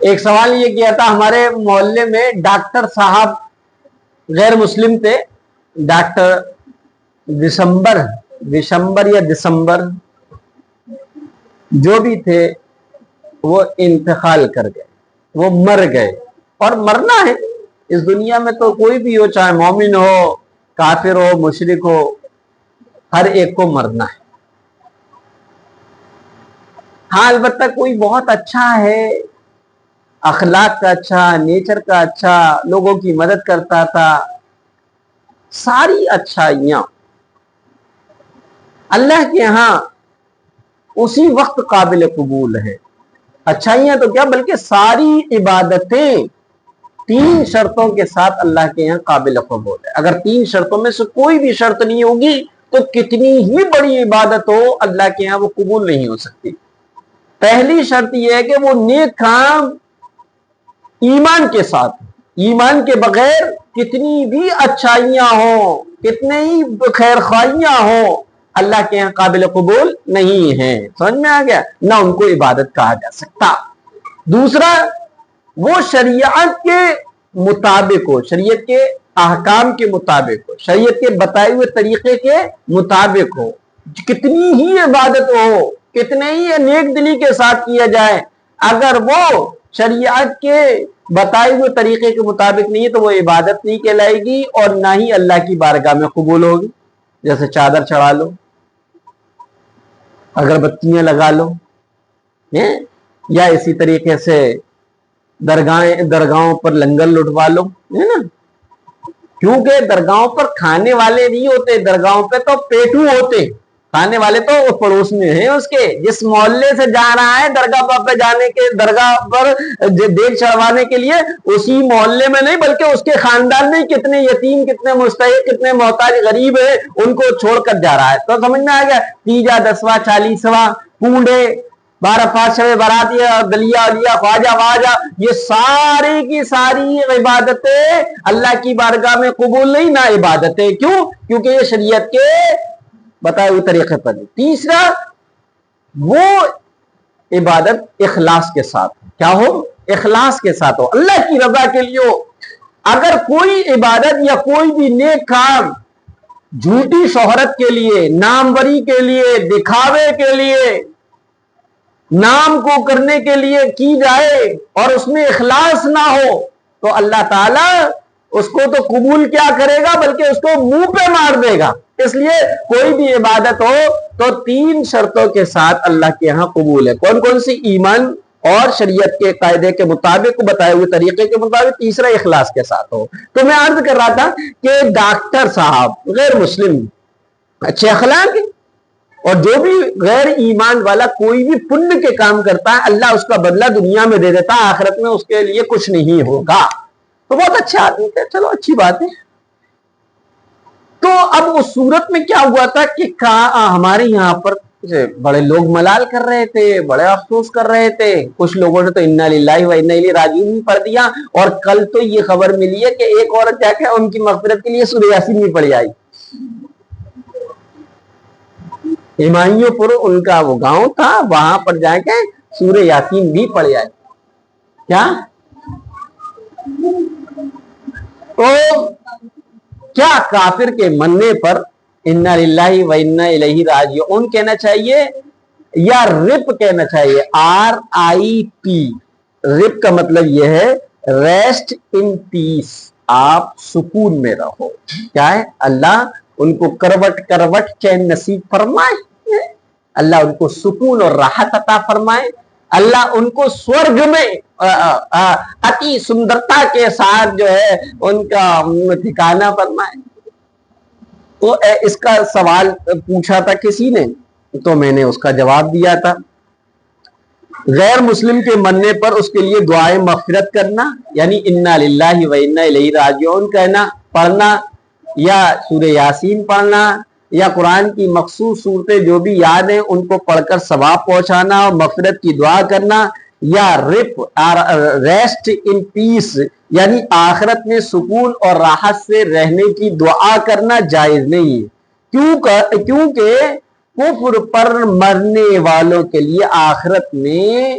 ایک سوال یہ کیا تھا، ہمارے محلے میں ڈاکٹر صاحب غیر مسلم تھے، ڈاکٹر دسمبر یا دسمبر جو بھی تھے، وہ انتقال کر گئے، وہ مر گئے، اور مرنا ہے اس دنیا میں تو کوئی بھی ہو، چاہے مومن ہو، کافر ہو، مشرک ہو، ہر ایک کو مرنا ہے۔ ہاں البتہ کوئی بہت اچھا ہے، اخلاق کا اچھا، نیچر کا اچھا، لوگوں کی مدد کرتا تھا، ساری اچھائیاں اللہ کے ہاں اسی وقت قابل قبول ہے۔ اچھائیاں تو کیا بلکہ ساری عبادتیں 3 شرطوں کے ساتھ اللہ کے یہاں قابل قبول ہے۔ اگر 3 شرطوں میں سے کوئی بھی شرط نہیں ہوگی تو کتنی ہی بڑی عبادت ہو اللہ کے یہاں وہ قبول نہیں ہو سکتی۔ پہلی شرط یہ ہے کہ وہ نیک کام ایمان کے ساتھ، ایمان کے بغیر کتنی بھی اچھائیاں ہوں، کتنے ہی خیر خواہیاں ہوں، اللہ کے یہاں قابل قبول نہیں ہیں۔ سمجھ میں آ گیا؟ نہ ان کو عبادت کہا جا سکتا۔ دوسرا، وہ شریعت کے مطابق ہو، شریعت کے احکام کے مطابق ہو، شریعت کے بتائے ہوئے طریقے کے مطابق ہو، کتنی ہی عبادت ہو، کتنے ہی نیک دلی کے ساتھ کیا جائے، اگر وہ شریعت کے بتائے ہوئے طریقے کے مطابق نہیں ہے تو وہ عبادت نہیں کہلائے گی، اور نہ ہی اللہ کی بارگاہ میں قبول ہوگی۔ جیسے چادر چڑھا لو، اگربتیاں لگا لو، یا اسی طریقے سے درگاہوں پر لنگر لٹوا لو، ہے نا؟ کیونکہ درگاہوں پر کھانے والے نہیں ہوتے، درگاہوں پہ تو پیٹو ہوتے، کھانے والے تو پڑوس میں ہیں اس کے، جس محلے سے جا رہا ہے درگاہ پہ جانے کے، درگاہ پر دیگ چڑھوانے کے لیے، اسی محلے میں نہیں بلکہ اس کے خاندان میں کتنے یتیم، کتنے مستحق، کتنے محتاج غریب ہیں، ان کو چھوڑ کر جا رہا ہے۔ تو سمجھ میں آ گیا؟ تیجا، دسواں، 40واں، پونڈے، 12 5 شب برات، گلیا علیا، خواجہ واجہ، یہ ساری کی ساری عبادتیں اللہ کی بارگاہ میں قبول نہیں، نہ عبادتیں۔ کیوں؟ کیونکہ یہ شریعت کے بتائے ہوئے طریقے پر۔ تیسرا، وہ عبادت اخلاص کے ساتھ کیا ہو؟ اخلاص کے ساتھ ہو، اللہ کی رضا کے لیے ہو۔ اگر کوئی عبادت یا کوئی بھی نیک کام جھوٹی شہرت کے لیے، ناموری کے لیے، دکھاوے کے لیے، نام کو کرنے کے لیے کی جائے اور اس میں اخلاص نہ ہو تو اللہ تعالیٰ اس کو تو قبول کیا کرے گا بلکہ اس کو منہ پہ مار دے گا۔ اس لیے کوئی بھی عبادت ہو تو 3 شرطوں کے ساتھ اللہ کے ہاں قبول ہے۔ کون کون سی؟ ایمان اور شریعت کے قاعدے کے مطابق، بتائے ہوئے طریقے کے مطابق، تیسرا اخلاص کے ساتھ ہو۔ تو میں عرض کر رہا تھا کہ ڈاکٹر صاحب غیر مسلم، اچھے اخلاق ہیں، اور جو بھی غیر ایمان والا کوئی بھی پن کے کام کرتا ہے اللہ اس کا بدلہ دنیا میں دے دیتا ہے، آخرت میں اس کے لیے کچھ نہیں ہوگا۔ تو بہت اچھا آدمی تھے، چلو اچھی بات ہے۔ تو اب اس صورت میں کیا ہوا تھا کہ ہمارے یہاں پر بڑے لوگ ملال کر رہے تھے، بڑے افسوس کر رہے تھے، کچھ لوگوں نے تو انا للہ و انا الیہ راجعون پڑھ دیا، اور کل تو یہ خبر ملی ہے کہ ایک عورت جا کے ان کی مغفرت کے لیے سورہ یاسین بھی پڑھی آئی۔ ہمایوں پور ان کا وہ گاؤں تھا، وہاں پر جا کے سورہ یاسین بھی پڑھ آئی۔ کیا تو کیا کافر کے مننے پر انا للہ و انا الیہ راجعون کہنا چاہیے یا رپ کہنا چاہیے؟ RIP، رپ کا مطلب یہ ہے ریسٹ ان پیس، آپ سکون میں رہو۔ کیا ہے؟ اللہ ان کو کروٹ کروٹ چین نصیب فرمائے، اللہ ان کو سکون اور راحت عطا فرمائے، اللہ ان کو سورگ میں اتی سندرتا کے ساتھ جو ہے ان کا ٹھکانہ فرمائے۔ تو اس کا سوال پوچھا تھا کسی نے، تو میں نے اس کا جواب دیا تھا، غیر مسلم کے مرنے پر اس کے لیے دعائیں مغفرت کرنا، یعنی انا للہ و انا الیہ راجعون کہنا، پڑھنا، یا سورہ یاسین پڑھنا، یا قرآن کی مخصوص صورتیں جو بھی یاد ہیں ان کو پڑھ کر ثواب پہنچانا اور مغفرت کی دعا کرنا، یا ریسٹ ان پیس یعنی آخرت میں سکون اور راحت سے رہنے کی دعا کرنا جائز نہیں ہے، کیونکہ کفر پر مرنے والوں کے لیے آخرت میں